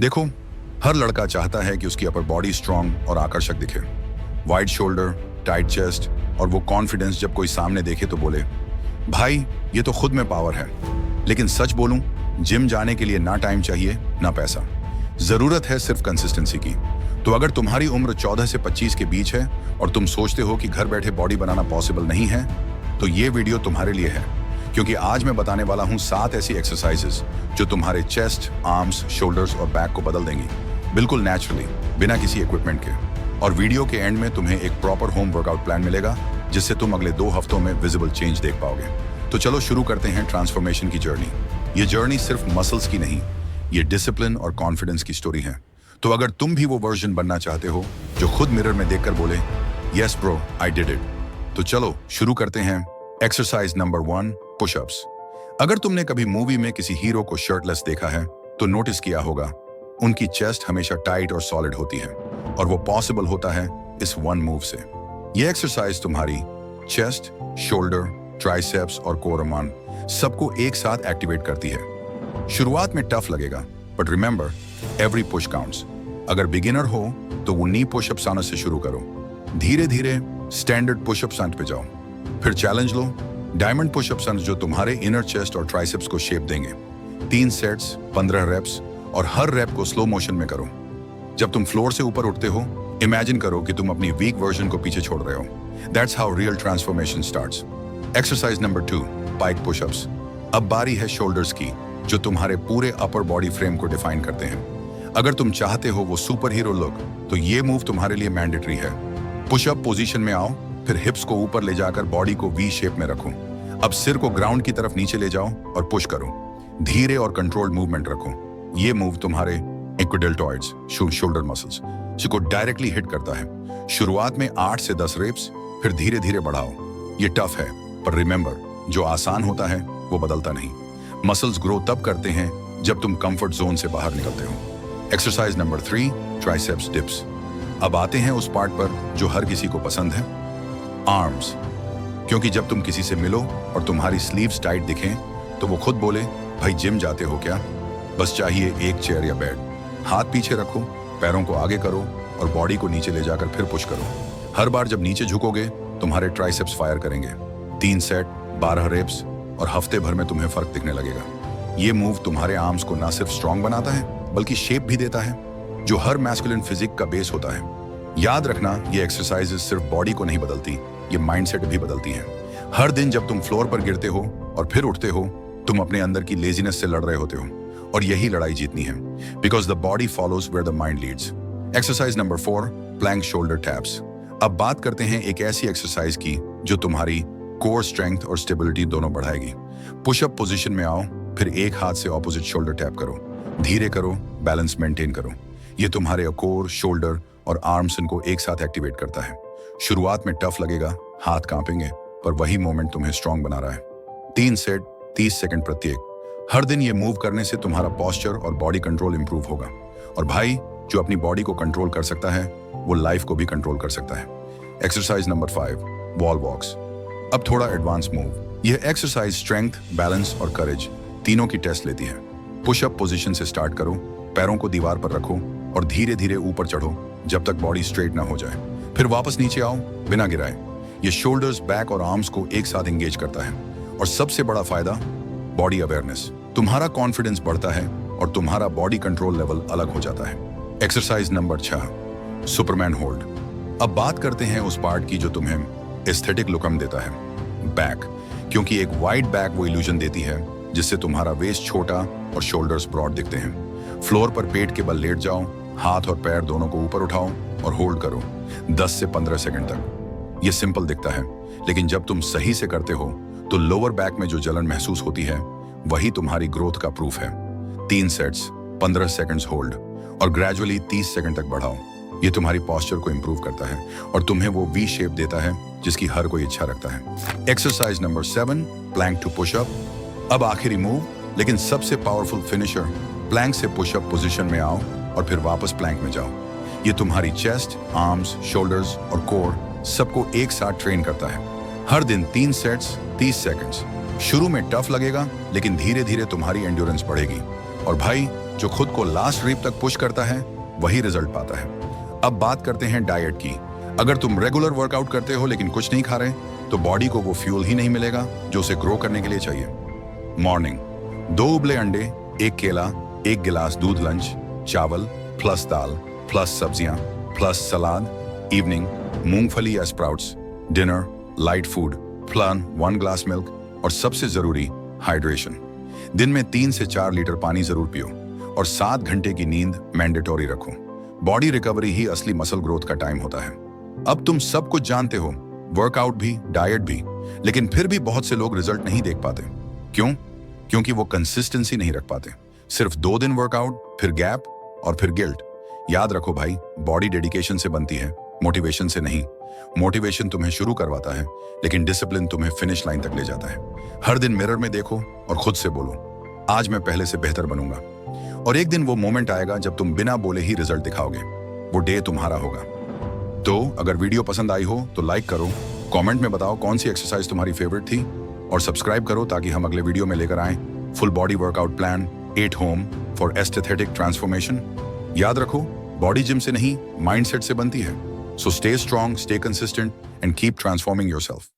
देखो, हर लड़का चाहता है कि उसकी अपर बॉडी स्ट्रांग और आकर्षक दिखे। वाइड शोल्डर, टाइट चेस्ट और वो कॉन्फिडेंस जब कोई सामने देखे तो बोले, भाई ये तो खुद में पावर है। लेकिन सच बोलूं, जिम जाने के लिए ना टाइम चाहिए ना पैसा, जरूरत है सिर्फ कंसिस्टेंसी की। तो अगर तुम्हारी उम्र 14 से 25 के बीच है और तुम सोचते हो कि घर बैठे बॉडी बनाना पॉसिबल नहीं है, तो ये वीडियो तुम्हारे लिए है। क्योंकि आज मैं बताने वाला हूं 7 ऐसी एक्सरसाइजेस जो तुम्हारे चेस्ट, आर्म्स, शोल्डर्स और बैक को बदल देंगी, बिल्कुल नेचुरली, बिना किसी इक्विपमेंट के। और वीडियो के एंड में तुम्हें एक प्रॉपर होम वर्कआउट प्लान मिलेगा, जिससे तुम अगले 2 हफ्तों में विजिबल चेंज देख पाओगे। तो चलो शुरू करते हैं ट्रांसफॉर्मेशन की जर्नी। ये जर्नी सिर्फ मसल्स की नहीं, ये डिसिप्लिन और कॉन्फिडेंस की स्टोरी है। तो अगर तुम भी वो वर्जन बनना चाहते हो जो खुद मिरर में देखकर बोले, yes bro, I did it, तो चलो शुरू करते हैं। Exercise number 1, pushups. अगर तुमने कभी मूवी में किसी हीरो को शर्टलेस देखा है तो नोटिस किया होगा, उनकी चेस्ट हमेशा टाइट और सॉलिड होती है, और वो पॉसिबल होता है इस वन मूव से। ये एक्सरसाइज तुम्हारी चेस्ट, शोल्डर, ट्राइसेप्स और कोरमान सबको एक साथ एक्टिवेट करती है। शुरुआत में टफ लगेगा, but remember, every push counts. अगर बिगिनर हो तो वो नी पुशअप्स आने से शुरू करो। धीरे धीरे स्टैंडर्ड पुशअप्स पे जाओ, फिर चैलेंज लो, डायमंड पुशअप्स जो तुम्हारे इनर चेस्ट और ट्राइसेप्स को शेप देंगे। 3 सेट्स, 15 रेप्स, और हर रेप को स्लो मोशन में करो। जब तुम फ्लोर से ऊपर उठते हो, इमेजिन करो कि तुम अपनी वीक वर्जन को पीछे छोड़ रहे हो। That's how real transformation starts. Exercise number 2, pike pushups. अब बारी है शोल्डर्स की, जो तुम्हारे पूरे अपर बॉडी फ्रेम को डिफाइन करते हैं। अगर तुम चाहते हो वो सुपर हीरो लुक, तो ये मूव तुम्हारे लिए मैंडेटरी है। पुशअप पोजीशन में आओ, फिर हिप्स को ऊपर ले जाकर बॉडी को वी शेप में रखो। अब सिर को ग्राउंड की तरफ नीचे ले जाओ और पुश करो। धीरे और कंट्रोल्ड मूवमेंट रखो। ये मूव तुम्हारे एक्विडेल्टॉइड्स, शोल्डर मसल्स, जिसको डायरेक्टली हिट करता है। शुरुआत में 8 से 10 रेप्स, फिर धीरे धीरे बढ़ाओ। ये टफ है, पर रिमेंबर, जो आसान होता है वो बदलता नहीं। मसल्स ग्रो तब करते हैं जब तुम कंफर्ट जोन से बाहर निकलते हो। Exercise number 3, triceps dips. अब आते हैं उस पार्ट पर जो हर किसी को पसंद है, आर्म्स। क्योंकि जब तुम किसी से मिलो और तुम्हारी स्लीव्स टाइट दिखें, तो वो खुद बोले, भाई जिम जाते हो क्या? बस चाहिए एक चेयर या बेड। हाथ पीछे रखो, पैरों को आगे करो और बॉडी को नीचे ले जाकर फिर पुश करो। हर बार जब नीचे झुकोगे, तुम्हारे ट्राइसेप्स फायर करेंगे। 3 सेट, 12 रेप्स, और हफ्ते भर में तुम्हें फर्क दिखने लगेगा। ये मूव तुम्हारे आर्म्स को ना सिर्फ स्ट्रांग बनाता है, बल्कि शेप भी देता है, जो हर मैस्कुलिन फिजिक का बेस होता है। याद रखना, ये एक्सरसाइजेस सिर्फ बॉडी को नहीं बदलती, ये माइंडसेट भी बदलती हैं। हर दिन जब तुम फ्लोर पर गिरते हो और फिर उठते हो, तुम अपने अंदर की लेजीनेस से लड़ रहे होते हो, और यही लड़ाई जीतनी है। Because the body follows where the mind leads. Exercise number 4, plank shoulder taps. अब बात करते हैं एक ऐसी एक्सरसाइज की जो तुम्हारी कोर स्ट्रेंथ और स्टेबिलिटी दोनों बढ़ाएगी। पुशअप पोजीशन में आओ, फिर एक हाथ से ऑपोजिट शोल्डर टैप करो। धीरे करो, बैलेंस मेंटेन करो। ये तुम्हारे कोर, शोल्डर और आर्म्स को एक साथ एक्टिवेट करता है। शुरुआत में टफ लगेगा, हाथ कांपेंगे, पर वही मोमेंट तुम्हें स्ट्रांग बना रहा है। 3 सेट, 30 सेकंड प्रत्येक। हर दिन ये मूव करने से तुम्हारा पोस्चर और बॉडी कंट्रोल इंप्रूव होगा। और भाई, जो अपनी बॉडी को कंट्रोल कर सकता है, वो लाइफ को भी कंट्रोल कर सकता है। एक्सरसाइज नंबर 5, वॉल वॉक्स। अब थोड़ा एडवांस मूव। यह एक्सरसाइज स्ट्रेंथ, बैलेंस और करेज तीनों की टेस्ट लेती है। पुशअप पोजीशन से स्टार्ट करो, पैरों को दीवार पर रखो और धीरे धीरे ऊपर चढ़ो जब तक बॉडी स्ट्रेट ना हो जाए। फिर वापस नीचे आओ बिना गिराए। ये शोल्डर्स, बैक और आर्म्स को एक साथ एंगेज करता है। और सबसे बड़ा फायदा, बॉडी अवेयरनेस। तुम्हारा कॉन्फिडेंस बढ़ता है और तुम्हारा बॉडी कंट्रोल लेवल अलग हो जाता है। Exercise number 6, Superman hold. अब बात करते हैं उस पार्ट की जो तुम्हें एस्थेटिक लुकम देता है, बैक। क्योंकि एक वाइड बैक वो इल्यूजन देती है जिससे तुम्हारा वेस्ट छोटा और शोल्डर्स ब्रॉड दिखते हैं। फ्लोर पर पेट के बल लेट जाओ, हाथ और पैर दोनों को ऊपर उठाओ और होल्ड करो 10 से 15 सेकंड तक। ये सिंपल दिखता है, लेकिन जब तुम सही से करते हो तो लोअर बैक में जो जलन महसूस होती है, वही तुम्हारी ग्रोथ का प्रूफ है। 3 सेट्स, 15 सेकंड्स होल्ड, और ग्रेजुअली 30 सेकंड तक बढ़ाओ। ये तुम्हारी पोस्चर को इंप्रूव करता है और तुम्हें वो वी शेप देता है जिसकी हर कोई इच्छा रखता है। Exercise number 7, plank to pushup. अब आखिरी मूव, लेकिन सबसे पावरफुल फिनिशर, प्लैंक से पुशअप पोजीशन में आओ और फिर वापस प्लैंक में जाओ। ये तुम्हारी चेस्ट, आर्म्स, शोल्डर्स और कोर सबको एक साथ ट्रेन करता है। हर दिन 3 सेट्स, 30 सेकंड्स। शुरू में टफ लगेगा, लेकिन धीरे धीरे तुम्हारी एंड्योरेंस बढ़ेगी। और भाई, जो खुद को लास्ट रीप तक पुश करता है वही रिजल्ट पाता है। अब बात करते हैं डाइट की। अगर तुम रेगुलर वर्कआउट करते हो लेकिन कुछ नहीं खा रहे तो बॉडी को वो फ्यूल ही नहीं मिलेगा जो उसे ग्रो करने के लिए चाहिए। मॉर्निंग 2 उबले अंडे, 1 केला, 1 गिलास दूध लंच, चावल प्लस दाल प्लस सब्जियां प्लस सलाद। इवनिंग मूंगफली या sprouts. Dinner light food plan 1 glass milk और सबसे जरूरी हाइड्रेशन। दिन में 3 से 4 लीटर पानी जरूर पियो और 7 घंटे की नींद मैंडेटोरी रखो। बॉडी रिकवरी ही असली मसल ग्रोथ का टाइम होता है। अब तुम सब कुछ जानते हो, वर्कआउट भी, डाइट भी, लेकिन फिर भी बहुत से लोग रिजल्ट नहीं देख पाते। क्यों? क्योंकि वो कंसिस्टेंसी नहीं रख पाते। सिर्फ 2 दिन वर्कआउट, फिर गैप और फिर गिल्ट। याद रखो भाई, बॉडी डेडिकेशन से बनती है, मोटिवेशन से नहीं। मोटिवेशन तुम्हें शुरू करवाता है लेकिन डिसिप्लिन तुम्हें फिनिश लाइन तक ले जाता है। हर दिन मिरर में देखो और खुद से बोलो, आज मैं पहले से बेहतर बनूंगा। और एक दिन वो मोमेंट आएगा जब तुम बिना बोले ही रिजल्ट दिखाओगे। वो डे तुम्हारा होगा। तो अगर वीडियो पसंद आई हो तो लाइक करो, कमेंट में बताओ कौन सी एक्सरसाइज तुम्हारी फेवरेट थी और सब्सक्राइब करो ताकि हम अगले वीडियो में लेकर आए full body workout plan 8 home for aesthetic transformation. याद रखो, बॉडी जिम से नहीं माइंडसेट से बनती है। So stay strong, stay consistent, and keep transforming yourself.